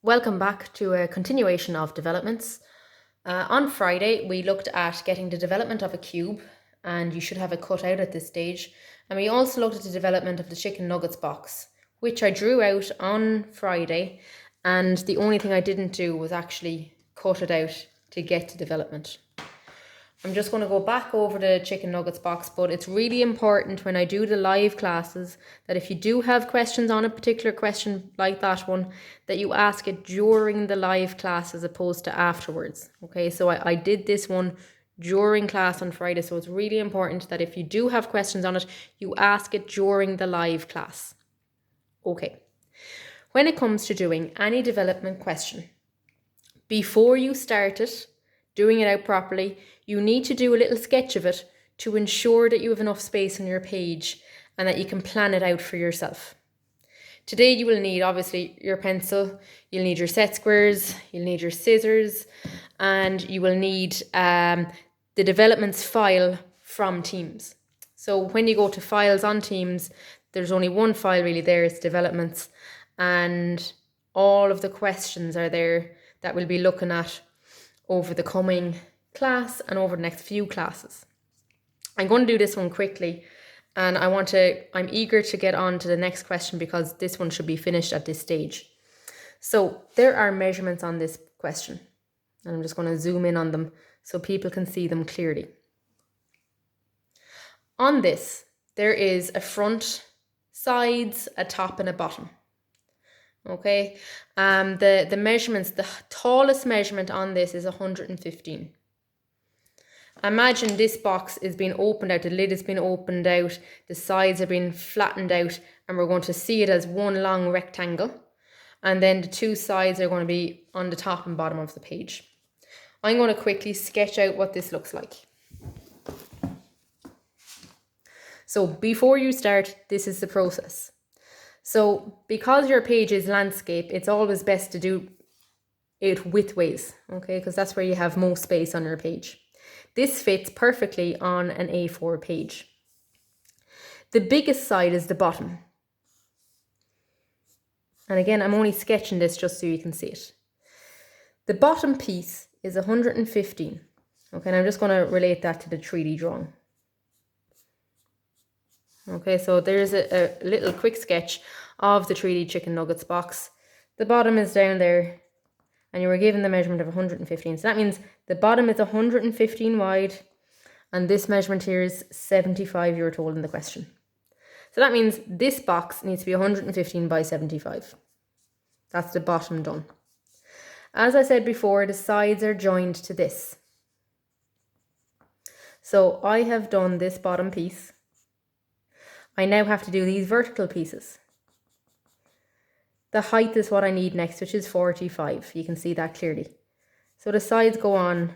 Welcome back to a continuation of developments. On Friday, we looked at getting the development of a cube, and you should have it cut out at this stage. And we also looked at the development of the chicken nuggets box, which I drew out on Friday. And the only thing I didn't do was actually cut it out to get to development. I'm just going to go back over the chicken nuggets box, but it's really important when I do the live classes that if you do have questions on a particular question like that one, that you ask it during the live class as opposed to afterwards. Okay, so I did this one during class on Friday, so it's really important that if you do have questions on it, you ask it during the live class. Okay, when it comes to doing any development question, before you start it, doing it out properly, you need to do a little sketch of it to ensure that you have enough space on your page and that you can plan it out for yourself. Today you will need obviously your pencil, you'll need your set squares, you'll need your scissors, and you will need the developments file from Teams. So when you go to files on Teams, there's only one file really there, it's developments, and all of the questions are there that we'll be looking at over the coming class and over the next few classes. I'm going to do this one quickly, and I'm eager to get on to the next question because this one should be finished at this stage. So there are measurements on this question, and I'm just going to zoom in on them so people can see them clearly. On this, there is a front, sides, a top and a bottom. Okay, the measurements, the tallest measurement on this is 115. Imagine this box is being opened out, the lid has been opened out, the sides are being flattened out, and we're going to see it as one long rectangle. And then the two sides are going to be on the top and bottom of the page. I'm going to quickly sketch out what this looks like. So before you start, this is the process. So because your page is landscape, it's always best to do it widthways, okay? Because that's where you have most space on your page. This fits perfectly on an A4 page. The biggest side is the bottom. And again, I'm only sketching this just so you can see it. The bottom piece is 115. Okay, and I'm just going to relate that to the 3D drawing. Okay, so there's a little quick sketch of the 3D chicken nuggets box. The bottom is down there, and you were given the measurement of 115. So that means the bottom is 115 wide, and this measurement here is 75, you were told in the question. So that means this box needs to be 115 by 75. That's the bottom done. As I said before, the sides are joined to this. So I have done this bottom piece. I now have to do these vertical pieces. The height is what I need next, which is 45. You can see that clearly. So the sides go on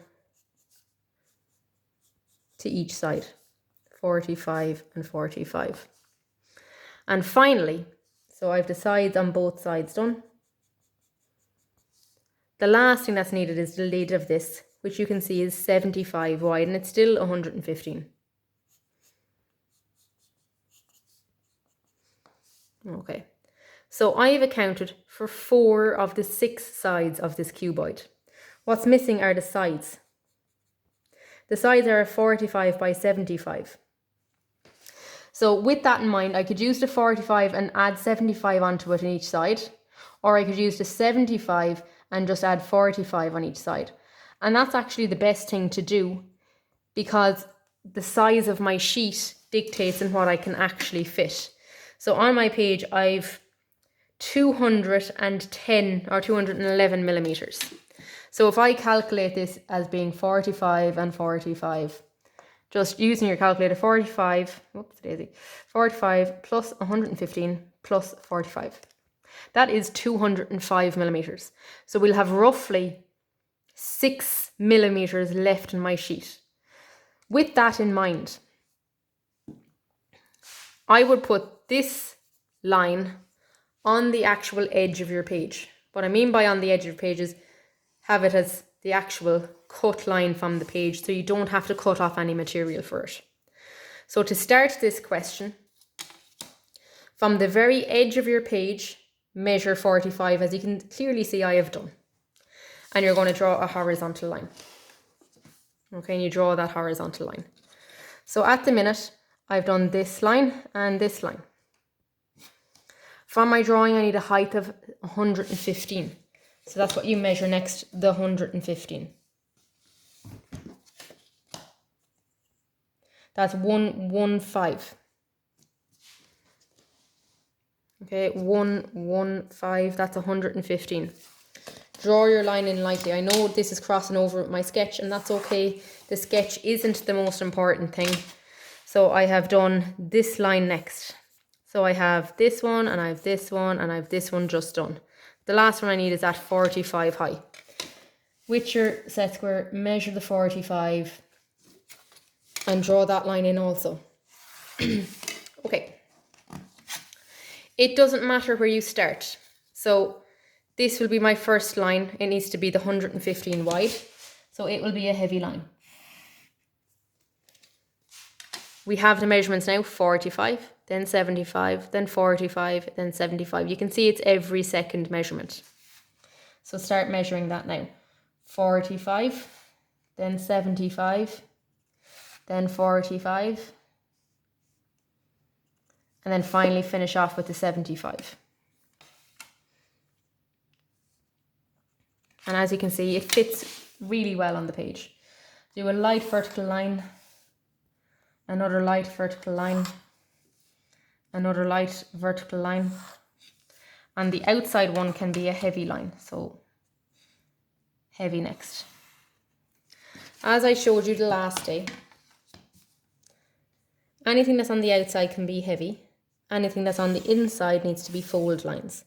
to each side, 45 and 45. And finally, so I have the sides on both sides done. The last thing that's needed is the lid of this, which you can see is 75 wide, and it's still 115. Okay, so I have accounted for 4 of the 6 sides of this cuboid. What's missing are the sides. The sides are 45 by 75. So with that in mind, I could use the 45 and add 75 onto it on each side, or I could use the 75 and just add 45 on each side. And that's actually the best thing to do because the size of my sheet dictates in what I can actually fit. So on my page, I've 210 or 211 millimeters. So if I calculate this as being 45 and 45, just using your calculator, 45 plus 115 plus 45. That is 205 millimeters. So we'll have roughly 6 millimeters left in my sheet. With that in mind, I would put this line on the actual edge of your page. What I mean by on the edge of your page is have it as the actual cut line from the page so you don't have to cut off any material for it. So to start this question, from the very edge of your page, measure 45, as you can clearly see I have done. And you're going to draw a horizontal line. Okay, and you draw that horizontal line. So at the minute, I've done this line and this line. From my drawing, I need a height of 115. So that's what you measure next, the 115. That's 115. Okay, 115, that's 115. Draw your line in lightly. I know this is crossing over with my sketch, and that's okay. The sketch isn't the most important thing. So I have done this line next. So I have this one, and I have this one, and I have this one just done. The last one I need is at 45 high. With your set square, measure the 45 and draw that line in also. Okay. It doesn't matter where you start. So this will be my first line. It needs to be the 115 wide. So it will be a heavy line. We have the measurements now, 45, then 75, then 45, then 75. You can see it's every second measurement. So start measuring that now. 45, then 75, then 45, and then finally finish off with the 75. And as you can see, it fits really well on the page. Do a light vertical line, another light vertical line, another light vertical line, and the outside one can be a heavy line, so heavy next. As I showed you the last day, anything that's on the outside can be heavy, anything that's on the inside needs to be fold lines.